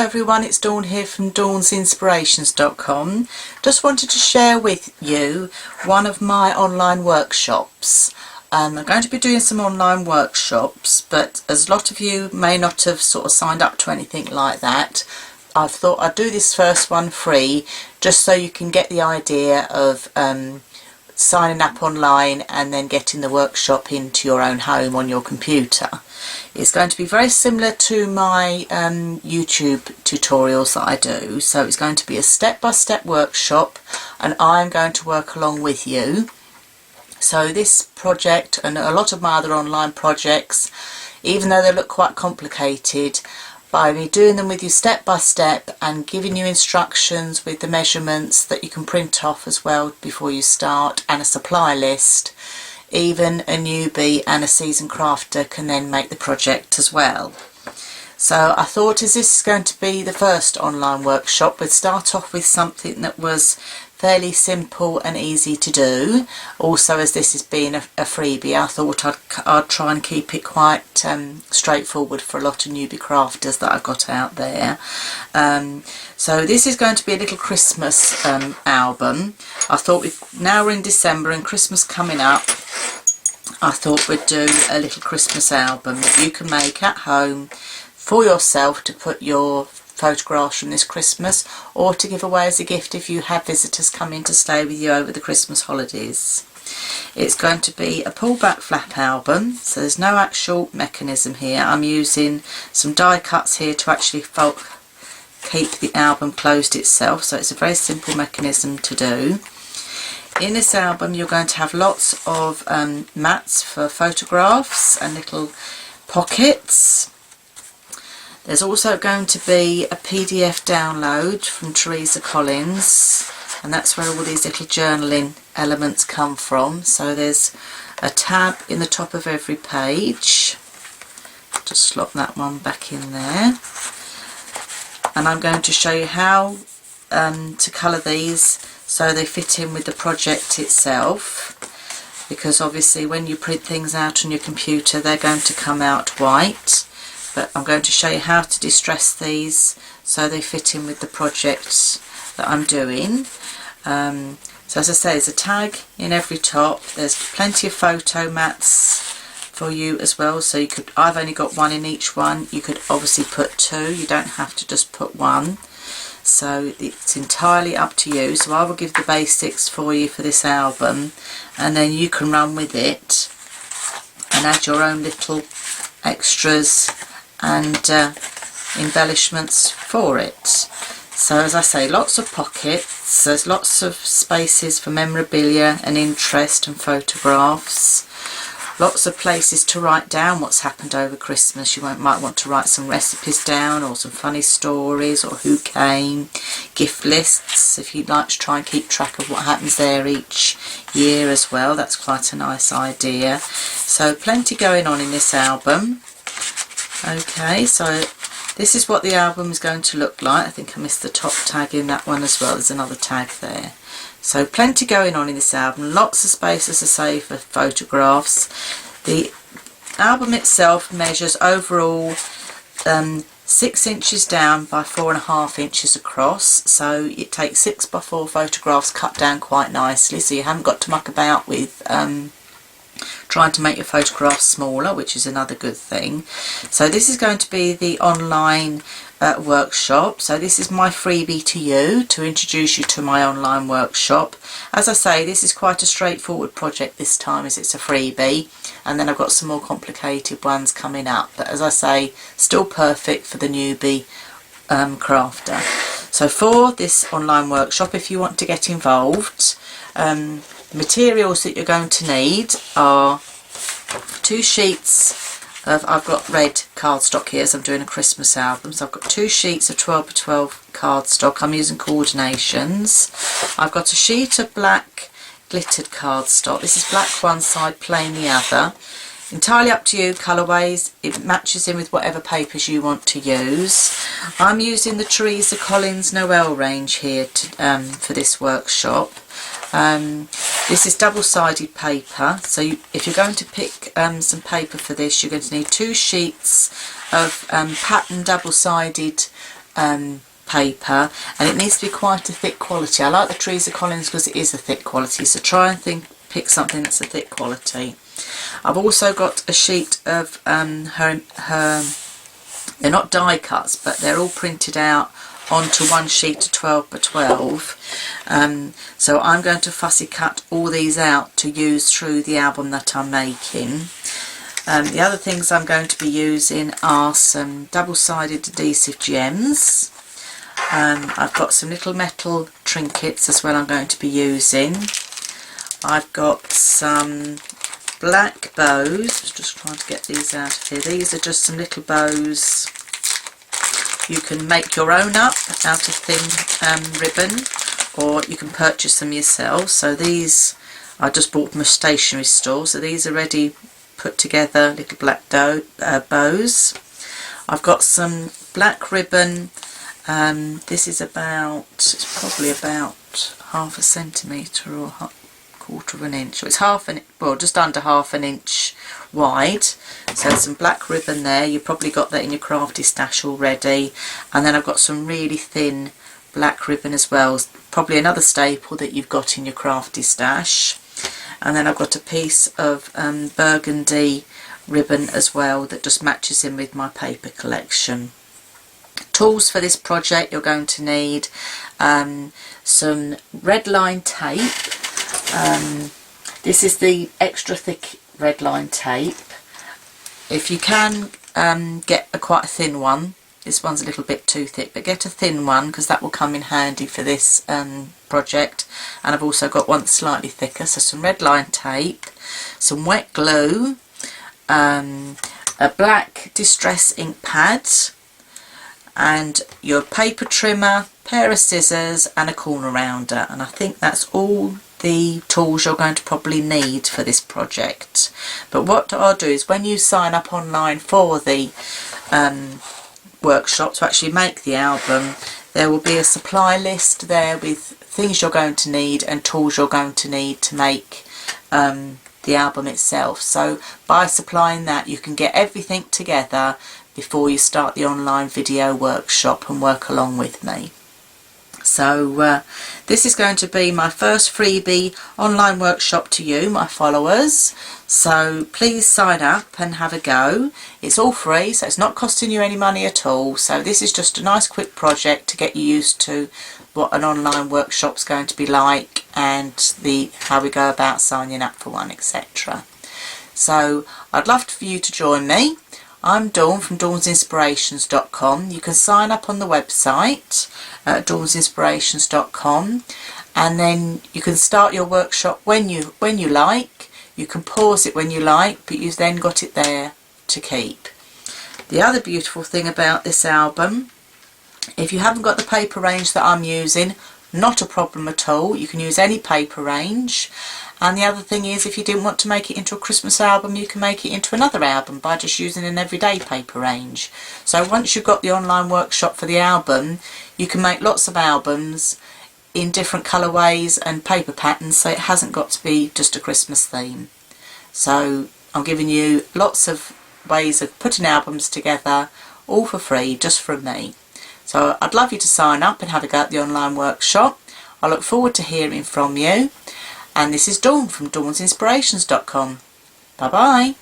Hello everyone, it's Dawn here from dawnsinspirations.com. Just wanted to share with you one of my online workshops. I'm going to be doing some online workshops, but as a lot of you may not have sort of signed up to anything like that, I thought I'd do this first one free just so you can get the idea of signing up online and then getting the workshop into your own home on your computer. It's going to be very similar to my YouTube tutorials that I do, so it's going to be a step-by-step workshop and I'm going to work along with you. So this project and a lot of my other online projects, even though they look quite complicated, by me doing them with you step by step and giving you instructions with the measurements that you can print off as well before you start, and a supply list, even a newbie and a seasoned crafter can then make the project as well. So I thought, as this is going to be the first online workshop, we'd start off with something that was fairly simple and easy to do. Also, as this is being a freebie, I thought I'd try and keep it quite straightforward for a lot of newbie crafters that I've got out there. So this is going to be a little Christmas album. I thought, now we're in December and Christmas coming up, I thought we'd do a little Christmas album that you can make at home for yourself to put your photographs from this Christmas, or to give away as a gift if you have visitors coming to stay with you over the Christmas holidays. It's going to be a pull-back flap album, so there's no actual mechanism here. I'm using some die cuts here to actually keep the album closed itself, so it's a very simple mechanism to do. In this album you're going to have lots of mats for photographs and little pockets. There's also going to be a PDF download from Teresa Collins, and that's where all these little journaling elements come from. So there's a tab in the top of every page. Just slot that one back in there. And I'm going to show you how to colour these so they fit in with the project itself, because obviously when you print things out on your computer they're going to come out white. But I'm going to show you how to distress these so they fit in with the projects that I'm doing. So as I say, there's a tag in every top. There's plenty of photo mats for you as well. So you could, I've only got one in each one. You could obviously put two. You don't have to just put one. So it's entirely up to you. So I will give the basics for you for this album, and then you can run with it and add your own little extras and embellishments for it. So as I say, lots of pockets, there's lots of spaces for memorabilia and interest and photographs, lots of places to write down what's happened over Christmas. You might want to write some recipes down, or some funny stories, or who came, gift lists if you'd like to try and keep track of what happens there each year as well. That's quite a nice idea. So plenty going on in this album. Okay, so this is what the album is going to look like. I think I missed the top tag in that one as well. There's another tag there. So plenty going on in this album. Lots of space, as I say, for photographs. The album itself measures overall 6 inches down by 4.5 inches across. So it takes 6x4 photographs cut down quite nicely. So you haven't got to muck about with trying to make your photographs smaller, which is another good thing. So this is going to be the online workshop. So this is my freebie to you, to introduce you to my online workshop. As I say, this is quite a straightforward project this time, as it's a freebie, and then I've got some more complicated ones coming up, but as I say, still perfect for the newbie crafter. So for this online workshop, if you want to get involved, the materials that you're going to need are 2 sheets of, I've got red cardstock here as I'm doing a Christmas album, so I've got 2 sheets of 12x12 cardstock. I'm using Coordinations. I've got a sheet of black glittered cardstock. This is black one side, plain the other. Entirely up to you, colourways. It matches in with whatever papers you want to use. I'm using the Teresa Collins Noel range here for this workshop. This is double-sided paper, so if you're going to pick some paper for this, you're going to need 2 sheets of pattern double-sided paper, and it needs to be quite a thick quality. I like the Teresa Collins because it is a thick quality, so try and pick something that's a thick quality. I've also got a sheet of her they're not die cuts, but they're all printed out onto one sheet of 12 by 12. So I'm going to fussy cut all these out to use through the album that I'm making. The other things I'm going to be using are some double-sided adhesive gems. I've got some little metal trinkets as well I'm going to be using. I've got some black bows. I'm just trying to get these out of here. These are just some little bows. You can make your own up out of thin ribbon, or you can purchase them yourself. So these I just bought from a stationery store, so these are ready put together, little black bows. I've got some black ribbon. This is it's probably about half a centimetre or quarter of an inch. So it's just under half an inch wide. So some black ribbon there. You've probably got that in your crafty stash already. And then I've got some really thin black ribbon as well. Probably another staple that you've got in your crafty stash. And then I've got a piece of burgundy ribbon as well that just matches in with my paper collection. Tools for this project, you're going to need some red line tape. This is the extra thick red line tape. If you can get quite a thin one, this one's a little bit too thick, but get a thin one because that will come in handy for this project. And I've also got one slightly thicker, so some red line tape, some wet glue, a black distress ink pad, and your paper trimmer, pair of scissors and a corner rounder. And I think that's all the tools you're going to probably need for this project. But what I'll do is when you sign up online for the workshop to actually make the album, there will be a supply list there with things you're going to need and tools you're going to need to make the album itself. So by supplying that, you can get everything together before you start the online video workshop and work along with me. So this is going to be my first freebie online workshop to you, my followers. So please sign up and have a go. It's all free, so it's not costing you any money at all. So this is just a nice quick project to get you used to what an online workshop's going to be like and how we go about signing up for one, etc. So I'd love for you to join me. I'm Dawn from dawnsinspirations.com. You can sign up on the website at dawnsinspirations.com, and then you can start your workshop when you like. You can pause it when you like, but you've then got it there to keep. The other beautiful thing about this album, if you haven't got the paper range that I'm using, not a problem at all. You can use any paper range. And the other thing is, if you didn't want to make it into a Christmas album, you can make it into another album by just using an everyday paper range. So once you've got the online workshop for the album, you can make lots of albums in different colourways and paper patterns, so it hasn't got to be just a Christmas theme. So I'm giving you lots of ways of putting albums together, all for free, just from me. So I'd love you to sign up and have a go at the online workshop. I look forward to hearing from you. And this is Dawn from dawnsinspirations.com. Bye bye.